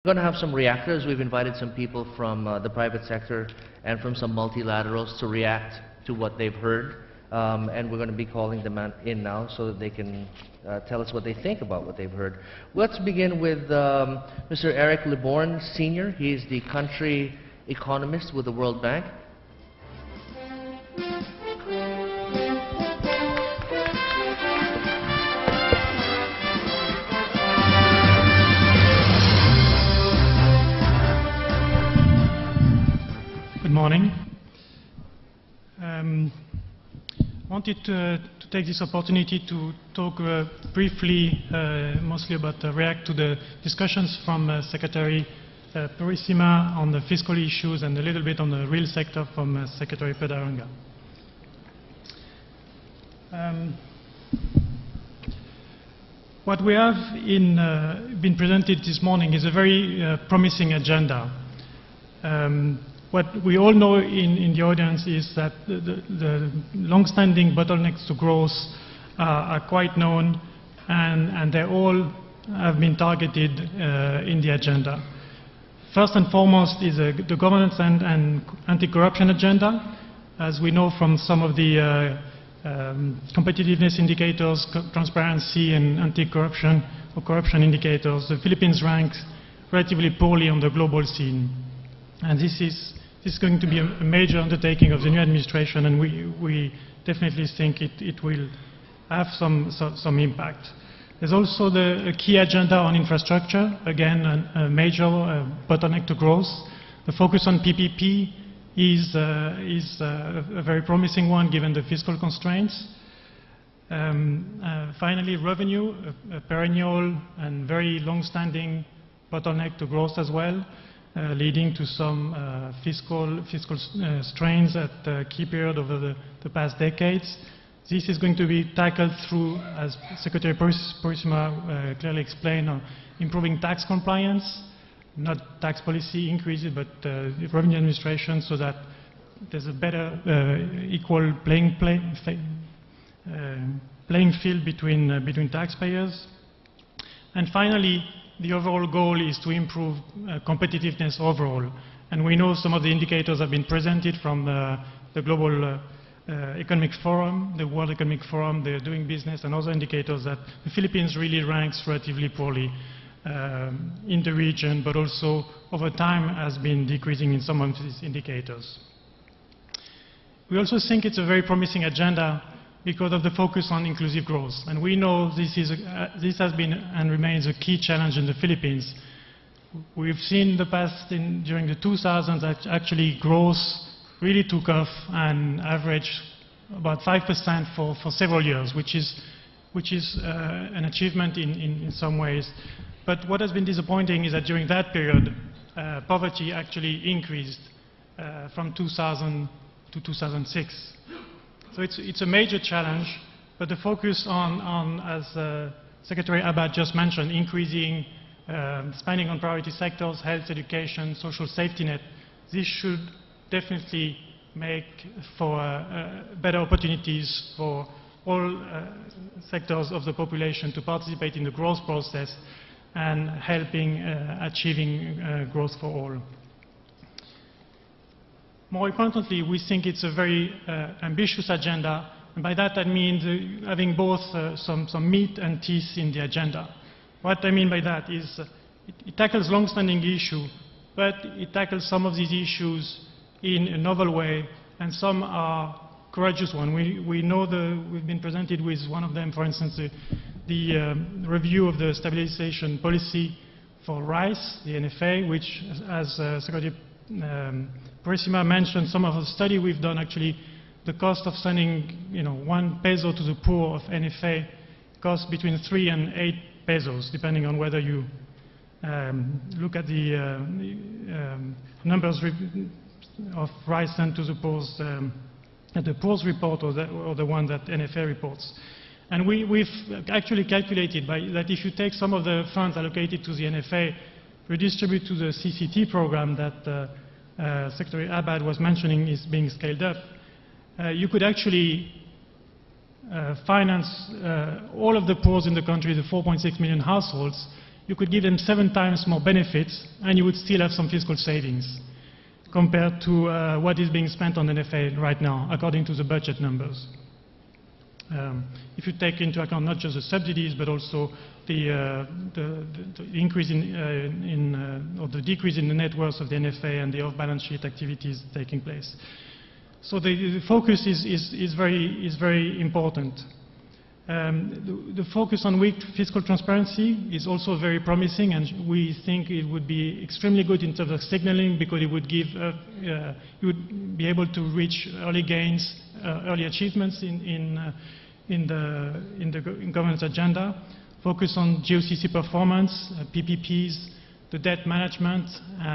We're going to have some reactors. We've invited some people from the private sector and from some multilaterals to react to what they've heard. And we're going to be calling them in now so that they can tell us what they think about what they've heard. Let's begin with Mr. Eric Liborn, Sr. He is the country economist with the World Bank. Good morning. I wanted to take this opportunity to talk briefly, mostly about react to the discussions from Secretary Purissima on the fiscal issues and a little bit on the real sector from Secretary Pedaranga. What we have been presented this morning is a very promising agenda. What we all know in the audience is that the long-standing bottlenecks to growth are quite known, and they all have been targeted in the agenda. First and foremost is the governance and anti-corruption agenda. As we know from some of the competitiveness indicators, transparency and anti-corruption or corruption indicators, the Philippines ranks relatively poorly on the global scene. And this is going to be a major undertaking of the new administration, and we definitely think it will have some impact. There's also a key agenda on infrastructure, again a major bottleneck to growth. The focus on PPP is a very promising one given the fiscal constraints. Finally, revenue, a perennial and very long-standing bottleneck to growth as well. Leading to some fiscal strains at a key period over the past decades. This is going to be tackled through, as Secretary Purissima clearly explained, improving tax compliance, not tax policy increases, but revenue administration, so that there's a better equal playing field between taxpayers. And finally, the overall goal is to improve competitiveness overall. And we know some of the indicators have been presented from the Global Economic Forum, the World Economic Forum, the Doing Business, and other indicators that the Philippines really ranks relatively poorly in the region, but also over time has been decreasing in some of these indicators. We also think it's a very promising agenda because of the focus on inclusive growth. And we know this has been and remains a key challenge in the Philippines. We've seen in the past, during the 2000s, that actually growth really took off and averaged about 5% for several years, which is an achievement in some ways. But what has been disappointing is that during that period, poverty actually increased from 2000 to 2006. So it's a major challenge, but the focus on as Secretary Abad just mentioned, increasing spending on priority sectors, health, education, social safety net, this should definitely make for better opportunities for all sectors of the population to participate in the growth process and helping achieving growth for all. More importantly, we think it's a very ambitious agenda, and by that I mean having both some meat and teeth in the agenda. What I mean by that is it tackles long-standing issues, but it tackles some of these issues in a novel way, and some are courageous ones. We know we've been presented with one of them, for instance, the review of the stabilization policy for rice, the NFA, which, as Secretary Purissima mentioned, some of the study we've done, actually the cost of sending 1 peso to the poor of NFA costs between 3 and 8 pesos, depending on whether you look at the numbers of rice sent to the poor at the poor's report or the one that NFA reports. And we've actually calculated that if you take some of the funds allocated to the NFA, redistribute to the CCT program that Secretary Abad was mentioning is being scaled up, you could actually finance all of the poor in the country, the 4.6 million households, you could give them 7 times more benefits, and you would still have some fiscal savings compared to what is being spent on NFA right now, according to the budget numbers. If you take into account not just the subsidies, but also the increase or the decrease in the net worth of the NFA and the off-balance sheet activities taking place. So the focus is very important. The focus on weak fiscal transparency is also very promising, and we think it would be extremely good in terms of signaling, because it would give, you would be able to reach early gains, early achievements in governance agenda. Focus on GOCC performance, PPPs, the debt management,